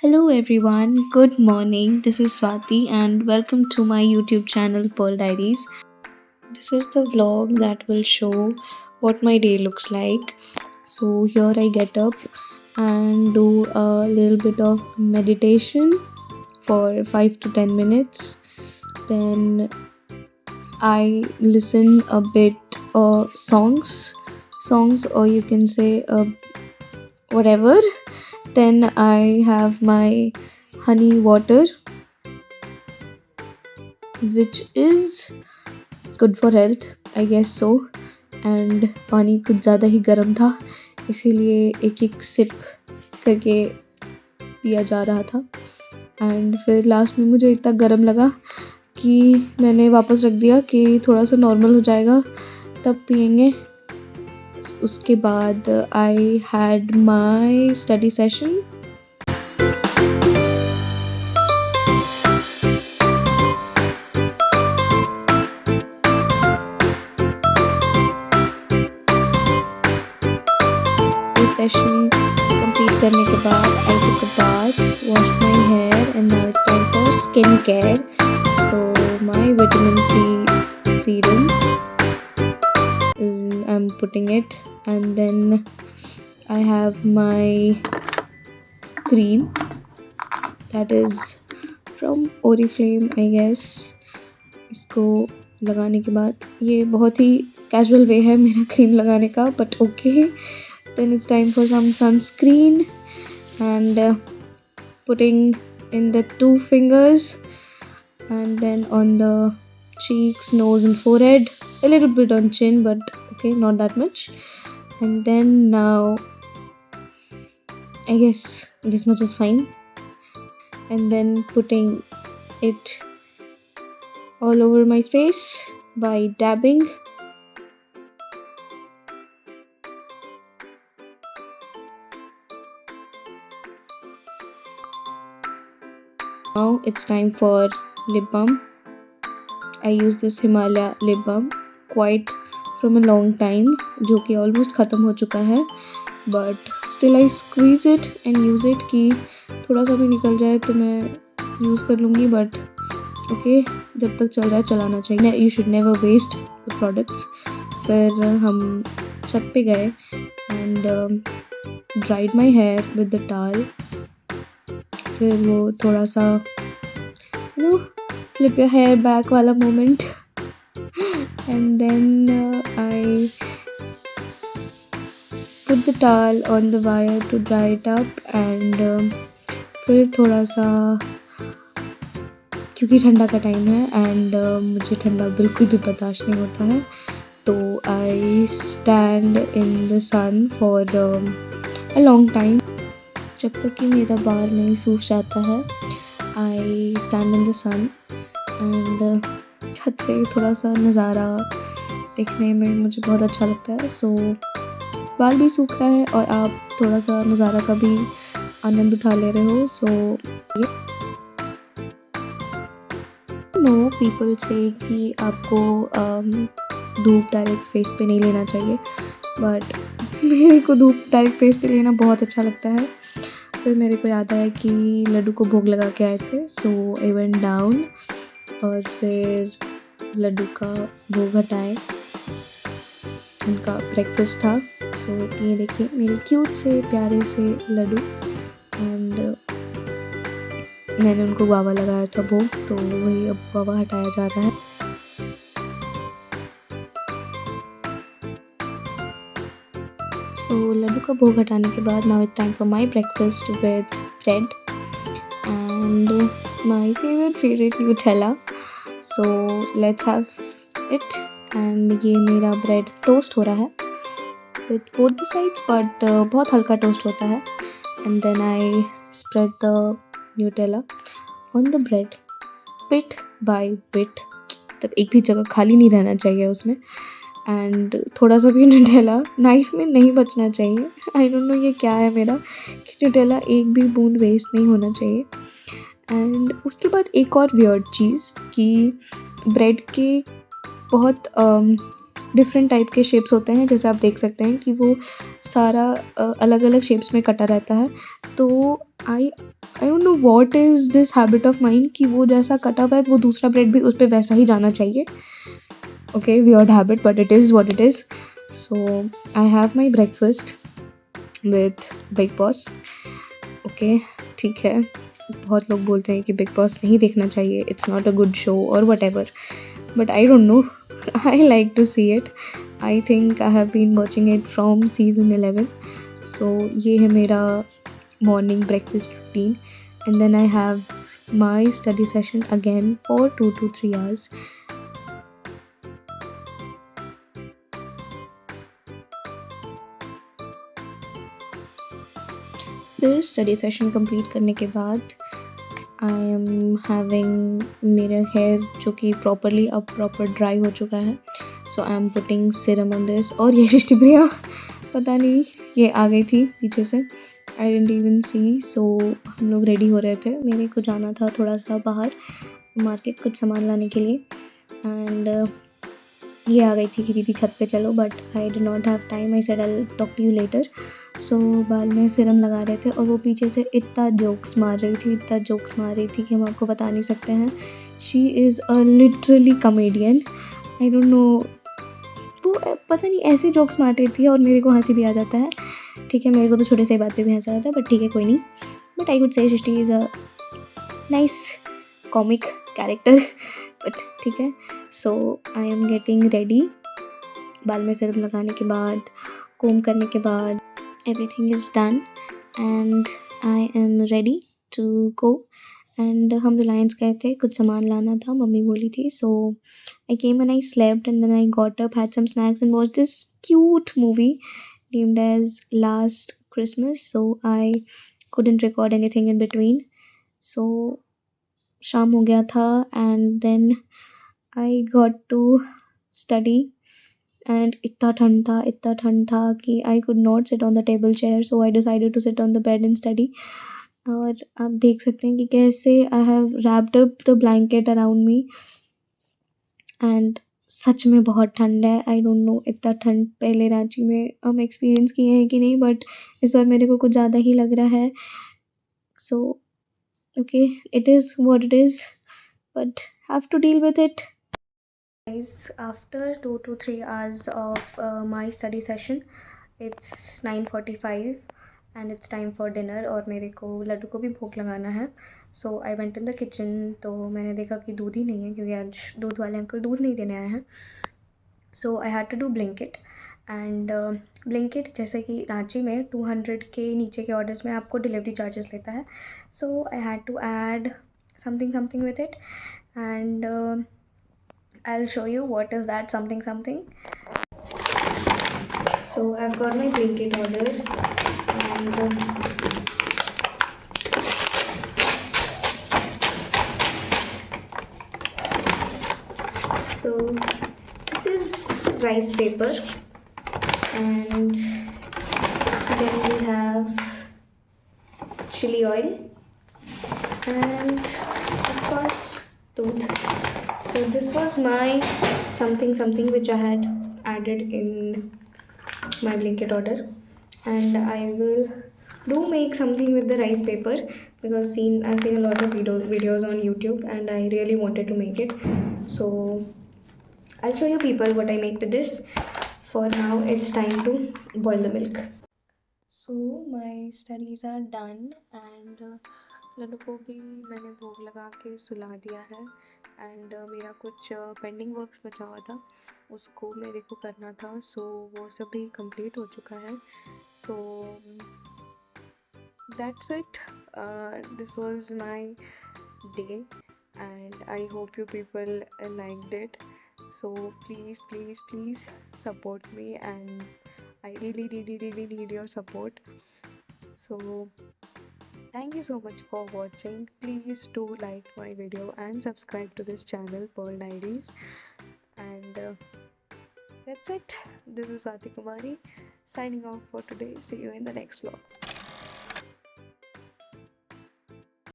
Hello everyone, good morning. This is Swati and welcome to my YouTube channel Pearl Diaries. This is the vlog that will show what my day looks like. So here I get up and do a little bit of meditation for 5 to 10 minutes. Then I listen a bit songs or you can say whatever. Then I have my honey water, which is good for health, I guess so. And पानी कुछ ज़्यादा ही गर्म था, इसीलिए एक एक SIP करके पिया जा रहा था। एंड फिर लास्ट में मुझे इतना गर्म लगा कि मैंने वापस रख दिया कि थोड़ा सा नॉर्मल हो जाएगा तब पियेंगे। उसके बाद I had my study session. Session complete करने के बाद I took a bath, washed my hair and now it's time for skin care. So my vitamin C serum I am putting it and then I have my cream that is from Oriflame I guess. इसको लगाने के बाद ये बहुत ही casual way है मेरा cream लगाने का, but okay. Then it's time for some sunscreen and putting in the 2 fingers and then on the cheeks, nose and forehead, a little bit on chin, but okay, not that much. And then now I guess this much is fine. And then putting it all over my face by dabbing. Now it's time for lip balm. I use this Himalaya lip balm quite from a long time, जो कि almost ख़त्म हो चुका है, but still I squeeze it and use it कि थोड़ा सा भी निकल जाए तो मैं यूज़ कर लूँगी, but okay, जब तक चल रहा है चलाना चाहिए। You should never waste the products. फिर हम छत पे गए and dried my hair with the towel. फिर वो थोड़ा सा flip your hair back वाला moment and then I put the towel on the wire to dry it up and फिर थोड़ा सा, क्योंकि ठंडा का टाइम है एंड मुझे ठंडा बिल्कुल भी बर्दाश्त नहीं होता है, तो I stand in the sun for a long time. जब तक कि मेरा बाल नहीं सूख जाता है I stand in the sun and छत से थोड़ा सा नज़ारा देखने में मुझे बहुत अच्छा लगता है। सो बाल भी सूख रहा है और आप थोड़ा सा नज़ारा का भी आनंद उठा ले रहे हो। सो नो पीपल से कि आपको धूप डायरेक्ट फेस पे नहीं लेना चाहिए, बट मेरे को धूप डायरेक्ट फेस पे लेना बहुत अच्छा लगता है। फिर मेरे को याद आया कि लड्डू को भोग लगा के आए थे, सो आई वेंट डाउन और फिर लड्डू का भोग हटाए, उनका ब्रेकफास्ट था। सो ये देखिए मेरे क्यूट से प्यारे से लड्डू एंड मैंने उनको गुआवा लगाया था भोग, तो वही अब गुआवा हटाया जा रहा है। सो लड्डू का भोग हटाने के बाद now it's time for my breakfast with bread and my favourite Nutella. So let's have it and ये मेरा ब्रेड टोस्ट हो रहा है with both the sides, but बहुत हल्का टोस्ट होता है। And then I spread the Nutella on the bread bit by bit, तब एक भी जगह खाली नहीं रहना चाहिए उसमें, एंड थोड़ा सा भी न्यूटेला नाइफ में नहीं बचना चाहिए। आई डोंट नो ये क्या है मेरा कि न्यूटेला एक भी बूंद वेस्ट नहीं होना चाहिए। एंड उसके बाद एक और वियर्ड चीज़ कि ब्रेड के बहुत डिफरेंट टाइप के शेप्स होते हैं, जैसे आप देख सकते हैं कि वो सारा अलग अलग शेप्स में कटा रहता है। तो I I don't know what is this habit of mind कि वो जैसा कटा हुआ है वो दूसरा ब्रेड भी उस पे वैसा ही जाना चाहिए। Okay, weird habit but it is what it is. So I have my breakfast with big boss. Okay, ठीक है। बहुत लोग बोलते हैं कि बिग बॉस नहीं देखना चाहिए, it's not a good show और whatever, but I don't know, I like to see it. I think I have been watching it from season 11। So ये है मेरा morning breakfast routine, and then I have my study session again for 2 to 3 hours. फिर study session complete करने के बाद I am having मेरा hair जो कि प्रॉपरली अब प्रॉपर ड्राई हो चुका है। So I am putting serum on this. और ये सृष्टि प्रिया पता नहीं ये आ गई थी पीछे से, आई डिडंट इवन सी। सो हम लोग रेडी हो रहे थे, मेरे को जाना था थोड़ा सा बाहर मार्केट कुछ सामान लाने के लिए, एंड ये आ गई थी कि दीदी छत पे चलो, but I did not have time. I said I talk to you later. So बाल में सिरम लगा रहे थे और वो पीछे से इतना जोक्स मार रही थी कि हम आपको बता नहीं सकते हैं। She is a literally comedian. I don't no, वो पता नहीं ऐसे जोक्स मार रही थी और मेरे को हंसी भी आ जाता है। ठीक है, मेरे को तो छोटे से बात पे भी हंसा आता है, बट ठीक है कोई नहीं। But I would say Srishti is a nice comic character, but ठीक है। So I am getting ready. बाल में सिरम लगाने के बाद, कोम करने के बाद, everything is done and I am ready to go. And हम रिलायंस गए थे, कुछ सामान लाना था, मम्मी बोली थी। So I came and I slept and then I got up, had some snacks and watch this cute movie named as Last Christmas. So I couldn't record anything in between. So शाम हो गया था and then I got to study, and इतना ठंड था कि I could not sit on the table chair. So I decided to sit on the bed and study. और आप देख सकते हैं कि कैसे I have wrapped up the blanket around me, and सच में बहुत ठंड है। आई डोंट नो इतना ठंड पहले रांची में हम एक्सपीरियंस किए हैं कि नहीं, बट इस बार मेरे को कुछ ज़्यादा ही लग रहा है। So okay, it is what it is, but have to deal with it. Guys, after 2 to 3 hours of my study session, it's 9:45 and it's time for dinner और मेरे को लड्डू को भी भोग लगाना है। So I went in the kitchen, तो मैंने देखा कि दूध ही नहीं है क्योंकि आज दूध वाले अंकल दूध नहीं देने आए हैं। So I had to do Blinkit and Blinkit जैसे कि रांची में 200 के नीचे के ऑर्डर्स में आपको डिलीवरी चार्जेस लेता है। So I had to add something with it, and I'll show you what is that something. So I've got my Blinkit order, and so this is rice paper, and then we have chili oil, and of course दूध. So this was my something which I had added in my Blinkit order, and I will do make something with the rice paper because I've seen a lot of videos on YouTube and I really wanted to make it. So I'll show you people what I make with this. For now it's time to boil the milk. So my studies are done and लड्डू को भी मैंने भोग लगा के सुला दिया है, एंड मेरा कुछ पेंडिंग वर्क्स बचा हुआ था उसको मेरे को करना था। सो वो सब भी कंप्लीट हो चुका है। So that's it, this was my day and I hope you people liked it. So please support me, and I really need your support. So thank you so much for watching. Please do like my video and subscribe to this channel, Pearl Diaries. And that's it. This is Swati Kumari signing off for today. See you in the next vlog.